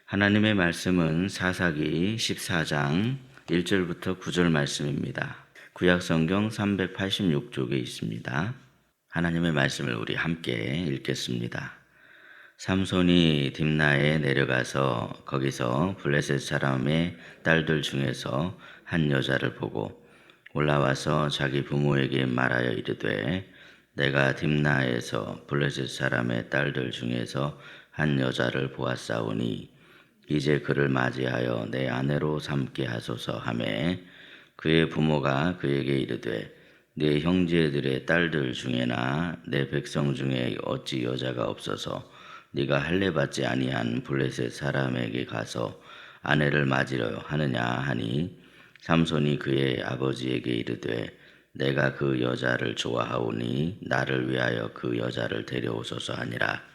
하나님의 말씀은 사사기 14장 1절부터 9절 말씀입니다. 구약성경 386쪽에 있습니다. 하나님의 말씀을 우리 함께 읽겠습니다. 삼손이 딥나에 내려가서 거기서 블레셋 사람의 딸들 중에서 한 여자를 보고 올라와서 자기 부모에게 말하여 이르되 내가 딥나에서 블레셋 사람의 딸들 중에서 한 여자를 보았사오니 이제 그를 맞이하여 내 아내로 삼게 하소서 하매 그의 부모가 그에게 이르되 네 형제들의 딸들 중에나 내 백성 중에 어찌 여자가 없어서 네가 할례 받지 아니한 블레셋 사람에게 가서 아내를 맞으려 하느냐 하니 삼손이 그의 아버지에게 이르되 내가 그 여자를 좋아하오니 나를 위하여 그 여자를 데려오소서 하니라.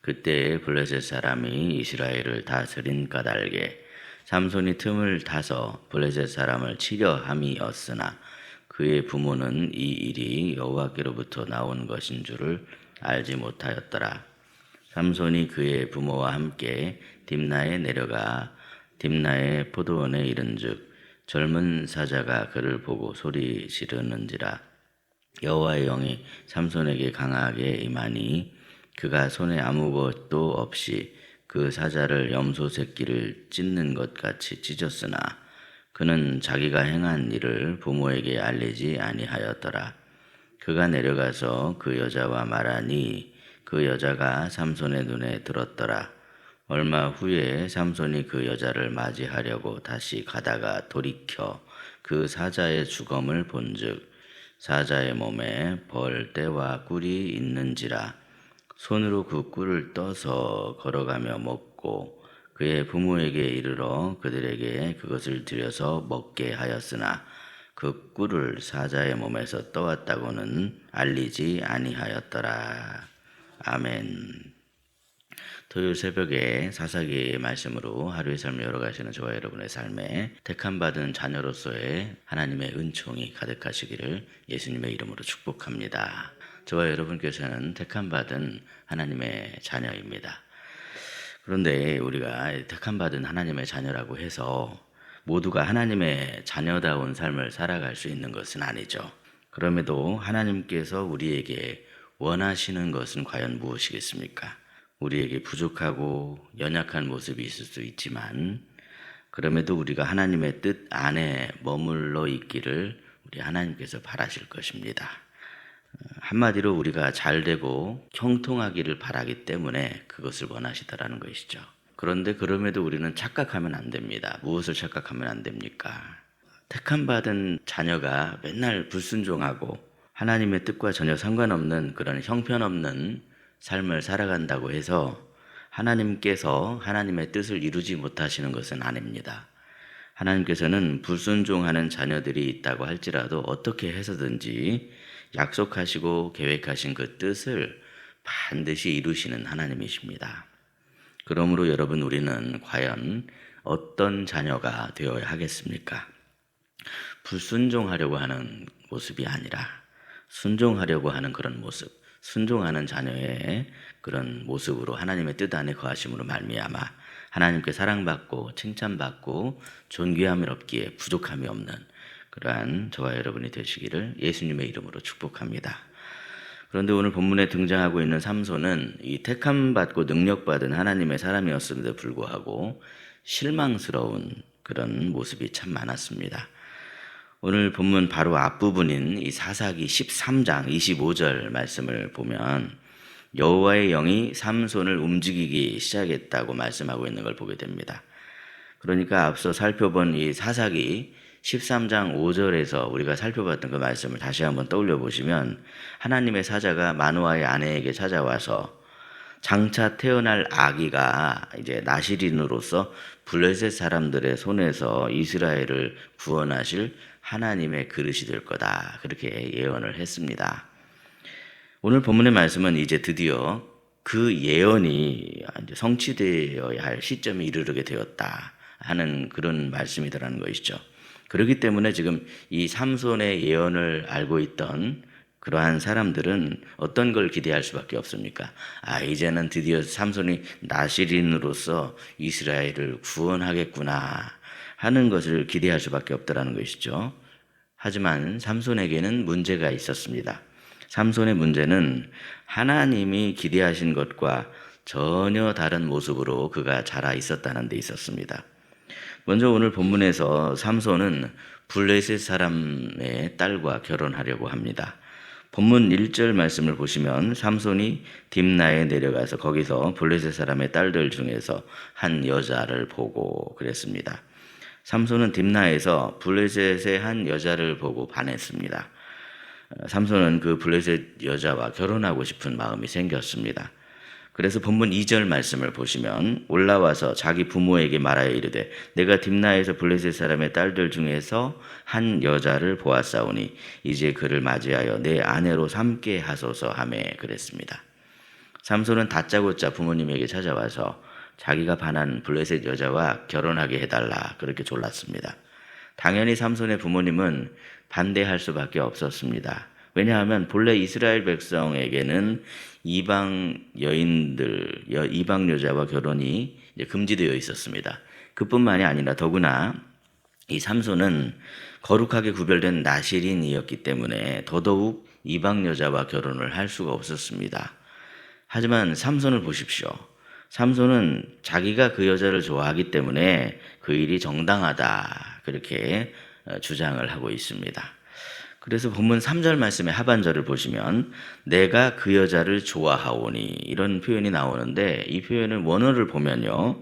그때 블레셋 사람이 이스라엘을 다스린 까닭에 삼손이 틈을 타서 블레셋 사람을 치려 함이었으나 그의 부모는 이 일이 여호와께로부터 나온 것인 줄을 알지 못하였더라. 삼손이 그의 부모와 함께 딥나에 내려가 딥나의 포도원에 이른즉 젊은 사자가 그를 보고 소리 지르는지라. 여호와의 영이 삼손에게 강하게 임하니 그가 손에 아무것도 없이 그 사자를 염소 새끼를 찢는 것 같이 찢었으나 그는 자기가 행한 일을 부모에게 알리지 아니하였더라. 그가 내려가서 그 여자와 말하니 그 여자가 삼손의 눈에 들었더라. 얼마 후에 삼손이 그 여자를 맞이하려고 다시 가다가 돌이켜 그 사자의 주검을 본즉 사자의 몸에 벌떼와 꿀이 있는지라. 손으로 그 꿀을 떠서 걸어가며 먹고 그의 부모에게 이르러 그들에게 그것을 들여서 먹게 하였으나 그 꿀을 사자의 몸에서 떠왔다고는 알리지 아니하였더라. 아멘. 토요일 새벽에 사사기의 말씀으로 하루의 삶을 열어가시는 저와 여러분의 삶에 택함받은 자녀로서의 하나님의 은총이 가득하시기를 예수님의 이름으로 축복합니다. 저와 여러분께서는 택함받은 하나님의 자녀입니다. 그런데 우리가 택함받은 하나님의 자녀라고 해서 모두가 하나님의 자녀다운 삶을 살아갈 수 있는 것은 아니죠. 그럼에도 하나님께서 우리에게 원하시는 것은 과연 무엇이겠습니까? 우리에게 부족하고 연약한 모습이 있을 수 있지만 그럼에도 우리가 하나님의 뜻 안에 머물러 있기를 우리 하나님께서 바라실 것입니다. 한마디로 우리가 잘되고 형통하기를 바라기 때문에 그것을 원하시더라는 것이죠. 그런데 그럼에도 우리는 착각하면 안 됩니다. 무엇을 착각하면 안 됩니까? 택함받은 자녀가 맨날 불순종하고 하나님의 뜻과 전혀 상관없는 그런 형편없는 삶을 살아간다고 해서 하나님께서 하나님의 뜻을 이루지 못하시는 것은 아닙니다. 하나님께서는 불순종하는 자녀들이 있다고 할지라도 어떻게 해서든지 약속하시고 계획하신 그 뜻을 반드시 이루시는 하나님이십니다. 그러므로 여러분, 우리는 과연 어떤 자녀가 되어야 하겠습니까? 불순종하려고 하는 모습이 아니라 순종하려고 하는 그런 모습, 순종하는 자녀의 그런 모습으로 하나님의 뜻 안에 거하심으로 말미암아 하나님께 사랑받고 칭찬받고 존귀함이 없기에 부족함이 없는 그러한 저와 여러분이 되시기를 예수님의 이름으로 축복합니다. 그런데 오늘 본문에 등장하고 있는 삼손은 이 택함받고 능력받은 하나님의 사람이었음에도 불구하고 실망스러운 그런 모습이 참 많았습니다. 오늘 본문 바로 앞부분인 이 사사기 13장 25절 말씀을 보면 여호와의 영이 삼손을 움직이기 시작했다고 말씀하고 있는 걸 보게 됩니다. 그러니까 앞서 살펴본 이 사사기 13장 5절에서 우리가 살펴봤던 그 말씀을 다시 한번 떠올려 보시면 하나님의 사자가 마노아의 아내에게 찾아와서 장차 태어날 아기가 이제 나실인으로서 블레셋 사람들의 손에서 이스라엘을 구원하실 하나님의 그릇이 될 거다, 그렇게 예언을 했습니다. 오늘 본문의 말씀은 이제 드디어 그 예언이 성취되어야 할 시점에 이르게 되었다 하는 그런 말씀이더라는 것이죠. 그렇기 때문에 지금 이 삼손의 예언을 알고 있던 그러한 사람들은 어떤 걸 기대할 수밖에 없습니까? 이제는 드디어 삼손이 나실인으로서 이스라엘을 구원하겠구나 하는 것을 기대할 수밖에 없더라는 것이죠. 하지만 삼손에게는 문제가 있었습니다. 삼손의 문제는 하나님이 기대하신 것과 전혀 다른 모습으로 그가 자라 있었다는 데 있었습니다. 먼저 오늘 본문에서 삼손은 블레셋 사람의 딸과 결혼하려고 합니다. 본문 1절 말씀을 보시면 삼손이 딥나에 내려가서 거기서 블레셋 사람의 딸들 중에서 한 여자를 보고 그랬습니다. 삼손은 딥나에서 블레셋의 한 여자를 보고 반했습니다. 삼손은 그 블레셋 여자와 결혼하고 싶은 마음이 생겼습니다. 그래서 본문 2절 말씀을 보시면 올라와서 자기 부모에게 말하여 이르되 내가 딥나에서 블레셋 사람의 딸들 중에서 한 여자를 보았사오니 이제 그를 맞이하여 내 아내로 삼게 하소서 하며 그랬습니다. 삼손은 다짜고짜 부모님에게 찾아와서 자기가 반한 블레셋 여자와 결혼하게 해달라 그렇게 졸랐습니다. 당연히 삼손의 부모님은 반대할 수밖에 없었습니다. 왜냐하면 본래 이스라엘 백성에게는 이방 여인들, 이방 여자와 결혼이 금지되어 있었습니다. 그뿐만이 아니라 더구나 이 삼손은 거룩하게 구별된 나실인이었기 때문에 더더욱 이방 여자와 결혼을 할 수가 없었습니다. 하지만 삼손을 보십시오. 삼손은 자기가 그 여자를 좋아하기 때문에 그 일이 정당하다 그렇게 주장을 하고 있습니다. 그래서 본문 3절 말씀의 하반절을 보시면 내가 그 여자를 좋아하오니 이런 표현이 나오는데 이 표현을 원어를 보면요.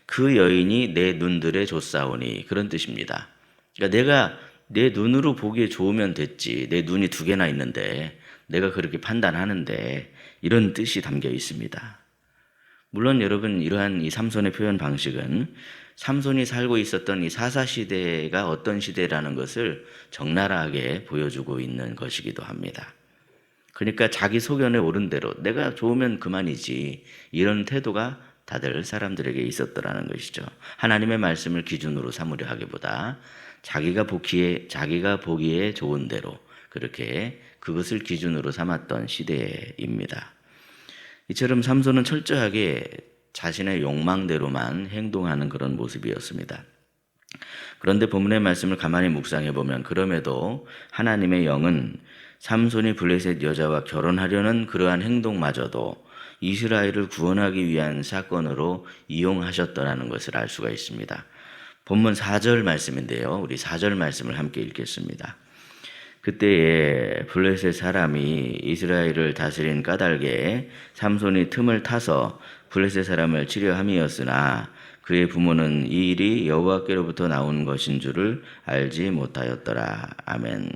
그 여인이 내 눈들에 좋사오니 그런 뜻입니다. 그러니까 내가 내 눈으로 보기에 좋으면 됐지. 내 눈이 두 개나 있는데 내가 그렇게 판단하는데 이런 뜻이 담겨 있습니다. 물론 여러분 이러한 이 삼손의 표현 방식은 삼손이 살고 있었던 이 사사시대가 어떤 시대라는 것을 적나라하게 보여주고 있는 것이기도 합니다. 그러니까 자기 소견에 옳은 대로 내가 좋으면 그만이지 이런 태도가 다들 사람들에게 있었더라는 것이죠. 하나님의 말씀을 기준으로 삼으려 하기보다 자기가 보기에 좋은 대로 그렇게 그것을 기준으로 삼았던 시대입니다. 이처럼 삼손은 철저하게 자신의 욕망대로만 행동하는 그런 모습이었습니다. 그런데 본문의 말씀을 가만히 묵상해 보면 그럼에도 하나님의 영은 삼손이 블레셋 여자와 결혼하려는 그러한 행동마저도 이스라엘을 구원하기 위한 사건으로 이용하셨더라는 것을 알 수가 있습니다. 본문 4절 말씀인데요. 우리 4절 말씀을 함께 읽겠습니다. 그때에 블레셋 사람이 이스라엘을 다스린 까닭에 삼손이 틈을 타서 블레셋 사람을 치려 함이었으나 그의 부모는 이 일이 여호와께로부터 나온 것인 줄을 알지 못하였더라. 아멘.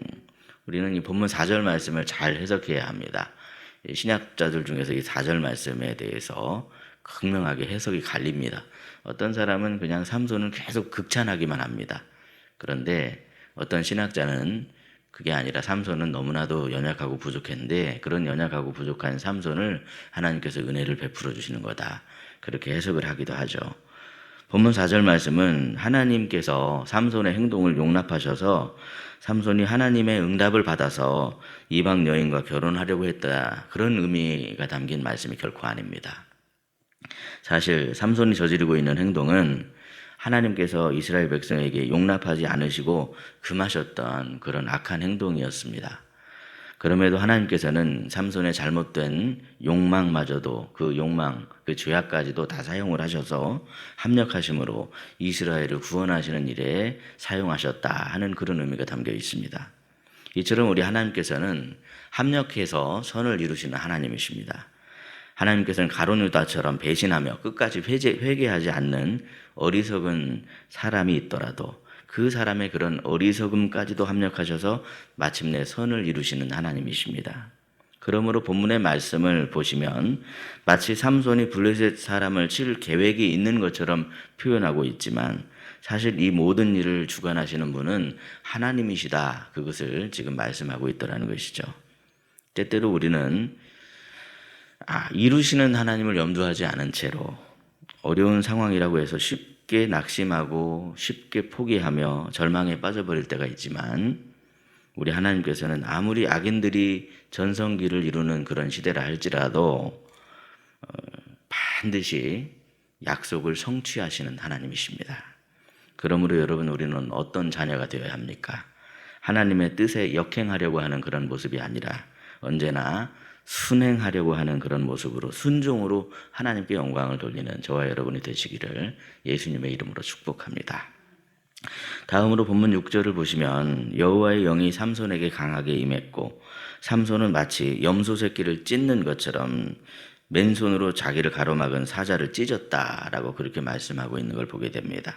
우리는 이 본문 4절 말씀을 잘 해석해야 합니다. 신약자들 중에서 이 4절 말씀에 대해서 극명하게 해석이 갈립니다. 어떤 사람은 그냥 삼손을 계속 극찬하기만 합니다. 그런데 어떤 신학자는 그게 아니라 삼손은 너무나도 연약하고 부족했는데 그런 연약하고 부족한 삼손을 하나님께서 은혜를 베풀어 주시는 거다. 그렇게 해석을 하기도 하죠. 본문 4절 말씀은 하나님께서 삼손의 행동을 용납하셔서 삼손이 하나님의 응답을 받아서 이방 여인과 결혼하려고 했다. 그런 의미가 담긴 말씀이 결코 아닙니다. 사실 삼손이 저지르고 있는 행동은 하나님께서 이스라엘 백성에게 용납하지 않으시고 금하셨던 그런 악한 행동이었습니다. 그럼에도 하나님께서는 삼손의 잘못된 욕망마저도 그 욕망, 그 죄악까지도 다 사용을 하셔서 합력하심으로 이스라엘을 구원하시는 일에 사용하셨다 하는 그런 의미가 담겨 있습니다. 이처럼 우리 하나님께서는 합력해서 선을 이루시는 하나님이십니다. 하나님께서는 가룟 유다처럼 배신하며 끝까지 회개하지 않는 어리석은 사람이 있더라도 그 사람의 그런 어리석음까지도 합력하셔서 마침내 선을 이루시는 하나님이십니다. 그러므로 본문의 말씀을 보시면 마치 삼손이 블레셋 사람을 칠 계획이 있는 것처럼 표현하고 있지만 사실 이 모든 일을 주관하시는 분은 하나님이시다. 그것을 지금 말씀하고 있더라는 것이죠. 때때로 우리는 이루시는 하나님을 염두하지 않은 채로 어려운 상황이라고 해서 쉽게 낙심하고 쉽게 포기하며 절망에 빠져버릴 때가 있지만 우리 하나님께서는 아무리 악인들이 전성기를 이루는 그런 시대라 할지라도 반드시 약속을 성취하시는 하나님이십니다. 그러므로 여러분, 우리는 어떤 자녀가 되어야 합니까? 하나님의 뜻에 역행하려고 하는 그런 모습이 아니라 언제나 순행하려고 하는 그런 모습으로, 순종으로 하나님께 영광을 돌리는 저와 여러분이 되시기를 예수님의 이름으로 축복합니다. 다음으로 본문 6절을 보시면 여호와의 영이 삼손에게 강하게 임했고 삼손은 마치 염소 새끼를 찢는 것처럼 맨손으로 자기를 가로막은 사자를 찢었다라고 그렇게 말씀하고 있는 걸 보게 됩니다.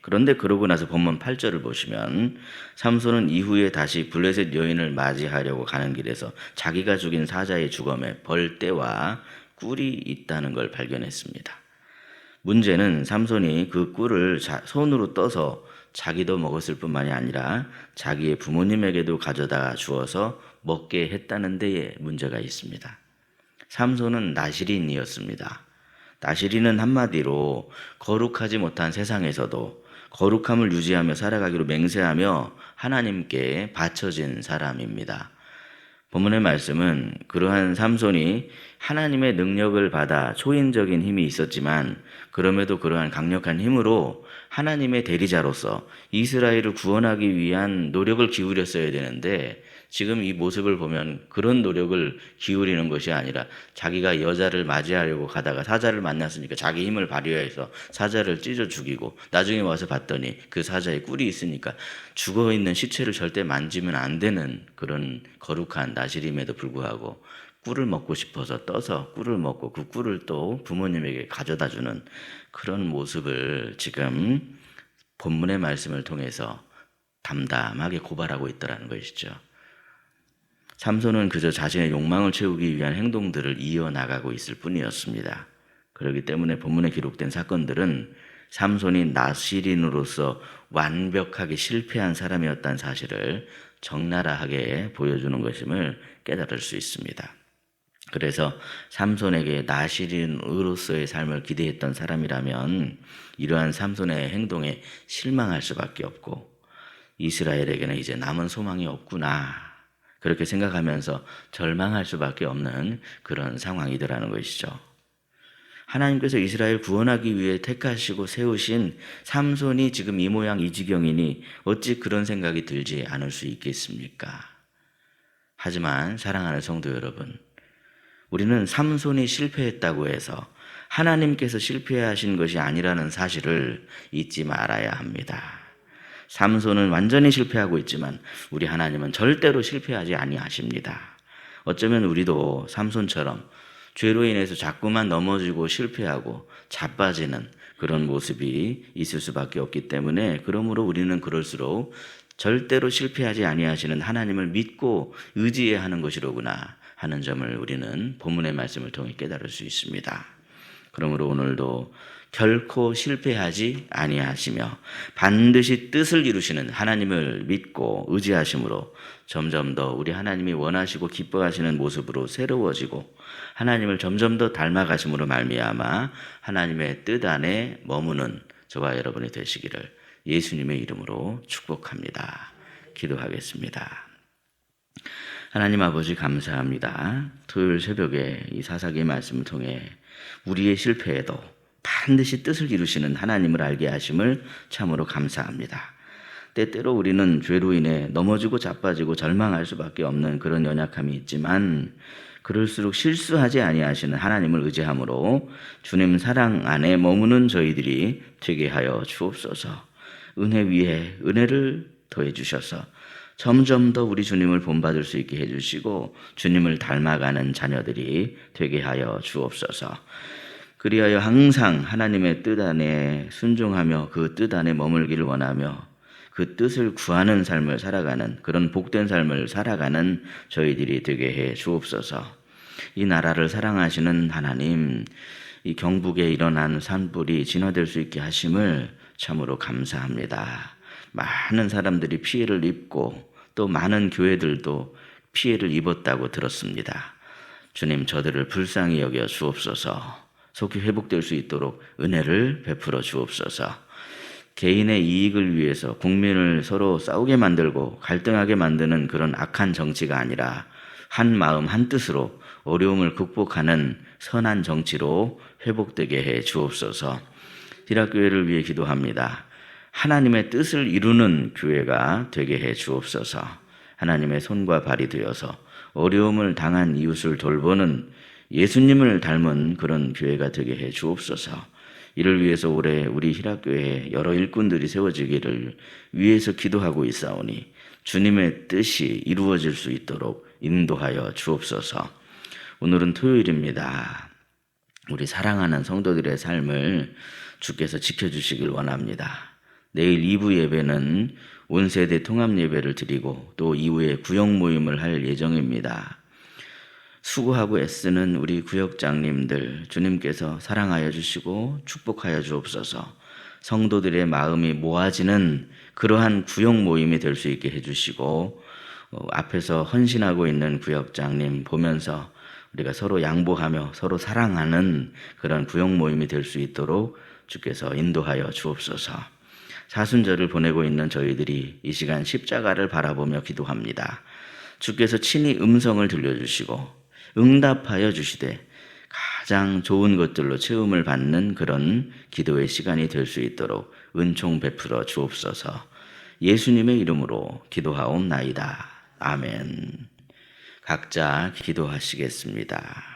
그런데 그러고 나서 본문 8절을 보시면 삼손은 이후에 다시 블레셋 여인을 맞이하려고 가는 길에서 자기가 죽인 사자의 주검에 벌떼와 꿀이 있다는 걸 발견했습니다. 문제는 삼손이 그 꿀을 손으로 떠서 자기도 먹었을 뿐만이 아니라 자기의 부모님에게도 가져다 주어서 먹게 했다는 데에 문제가 있습니다. 삼손은 나시린이었습니다. 나시린은 한마디로 거룩하지 못한 세상에서도 거룩함을 유지하며 살아가기로 맹세하며 하나님께 바쳐진 사람입니다. 본문의 말씀은 그러한 삼손이 하나님의 능력을 받아 초인적인 힘이 있었지만 그럼에도 그러한 강력한 힘으로 하나님의 대리자로서 이스라엘을 구원하기 위한 노력을 기울였어야 되는데 지금 이 모습을 보면 그런 노력을 기울이는 것이 아니라 자기가 여자를 맞이하려고 가다가 사자를 만났으니까 자기 힘을 발휘해서 사자를 찢어 죽이고 나중에 와서 봤더니 그 사자에 꿀이 있으니까 죽어있는 시체를 절대 만지면 안 되는 그런 거룩한 나시림에도 불구하고 꿀을 먹고 싶어서 떠서 꿀을 먹고 그 꿀을 또 부모님에게 가져다 주는 그런 모습을 지금 본문의 말씀을 통해서 담담하게 고발하고 있더라는 것이죠. 삼손은 그저 자신의 욕망을 채우기 위한 행동들을 이어나가고 있을 뿐이었습니다. 그렇기 때문에 본문에 기록된 사건들은 삼손이 나시린으로서 완벽하게 실패한 사람이었다는 사실을 적나라하게 보여주는 것임을 깨달을 수 있습니다. 그래서 삼손에게 나시린으로서의 삶을 기대했던 사람이라면 이러한 삼손의 행동에 실망할 수밖에 없고 이스라엘에게는 이제 남은 소망이 없구나 그렇게 생각하면서 절망할 수밖에 없는 그런 상황이더라는 것이죠. 하나님께서 이스라엘 구원하기 위해 택하시고 세우신 삼손이 지금 이 모양 이 지경이니 어찌 그런 생각이 들지 않을 수 있겠습니까? 하지만 사랑하는 성도 여러분, 우리는 삼손이 실패했다고 해서 하나님께서 실패하신 것이 아니라는 사실을 잊지 말아야 합니다. 삼손은 완전히 실패하고 있지만 우리 하나님은 절대로 실패하지 아니하십니다. 어쩌면 우리도 삼손처럼 죄로 인해서 자꾸만 넘어지고 실패하고 자빠지는 그런 모습이 있을 수밖에 없기 때문에 그러므로 우리는 그럴수록 절대로 실패하지 아니하시는 하나님을 믿고 의지해야 하는 것이로구나 하는 점을 우리는 본문의 말씀을 통해 깨달을 수 있습니다. 그러므로 오늘도 결코 실패하지 아니하시며 반드시 뜻을 이루시는 하나님을 믿고 의지하심으로 점점 더 우리 하나님이 원하시고 기뻐하시는 모습으로 새로워지고 하나님을 점점 더 닮아가심으로 말미암아 하나님의 뜻 안에 머무는 저와 여러분이 되시기를 예수님의 이름으로 축복합니다. 기도하겠습니다. 하나님 아버지 감사합니다. 토요일 새벽에 이 사사기의 말씀을 통해 우리의 실패에도 반드시 뜻을 이루시는 하나님을 알게 하심을 참으로 감사합니다. 때때로 우리는 죄로 인해 넘어지고 자빠지고 절망할 수밖에 없는 그런 연약함이 있지만 그럴수록 실수하지 아니하시는 하나님을 의지함으로 주님 사랑 안에 머무는 저희들이 되게 하여 주옵소서. 은혜 위에 은혜를 더해 주셔서 점점 더 우리 주님을 본받을 수 있게 해주시고 주님을 닮아가는 자녀들이 되게 하여 주옵소서. 그리하여 항상 하나님의 뜻 안에 순종하며 그 뜻 안에 머물기를 원하며 그 뜻을 구하는 삶을 살아가는 그런 복된 삶을 살아가는 저희들이 되게 해 주옵소서. 이 나라를 사랑하시는 하나님, 이 경북에 일어난 산불이 진화될 수 있게 하심을 참으로 감사합니다. 많은 사람들이 피해를 입고 또 많은 교회들도 피해를 입었다고 들었습니다. 주님, 저들을 불쌍히 여겨 주옵소서. 속히 회복될 수 있도록 은혜를 베풀어 주옵소서. 개인의 이익을 위해서 국민을 서로 싸우게 만들고 갈등하게 만드는 그런 악한 정치가 아니라 한 마음 한 뜻으로 어려움을 극복하는 선한 정치로 회복되게 해 주옵소서. 희락교회를 위해 기도합니다. 하나님의 뜻을 이루는 교회가 되게 해 주옵소서. 하나님의 손과 발이 되어서 어려움을 당한 이웃을 돌보는 예수님을 닮은 그런 교회가 되게 해 주옵소서. 이를 위해서 올해 우리 희락교회에 여러 일꾼들이 세워지기를 위해서 기도하고 있사오니 주님의 뜻이 이루어질 수 있도록 인도하여 주옵소서. 오늘은 토요일입니다. 우리 사랑하는 성도들의 삶을 주께서 지켜주시길 원합니다. 내일 2부 예배는 온 세대 통합 예배를 드리고 또 이후에 구역 모임을 할 예정입니다. 수고하고 애쓰는 우리 구역장님들 주님께서 사랑하여 주시고 축복하여 주옵소서. 성도들의 마음이 모아지는 그러한 구역 모임이 될 수 있게 해주시고 앞에서 헌신하고 있는 구역장님 보면서 우리가 서로 양보하며 서로 사랑하는 그런 구역 모임이 될 수 있도록 주께서 인도하여 주옵소서. 사순절을 보내고 있는 저희들이 이 시간 십자가를 바라보며 기도합니다. 주께서 친히 음성을 들려주시고 응답하여 주시되 가장 좋은 것들로 채움을 받는 그런 기도의 시간이 될 수 있도록 은총 베풀어 주옵소서. 예수님의 이름으로 기도하옵나이다. 아멘. 각자 기도하시겠습니다.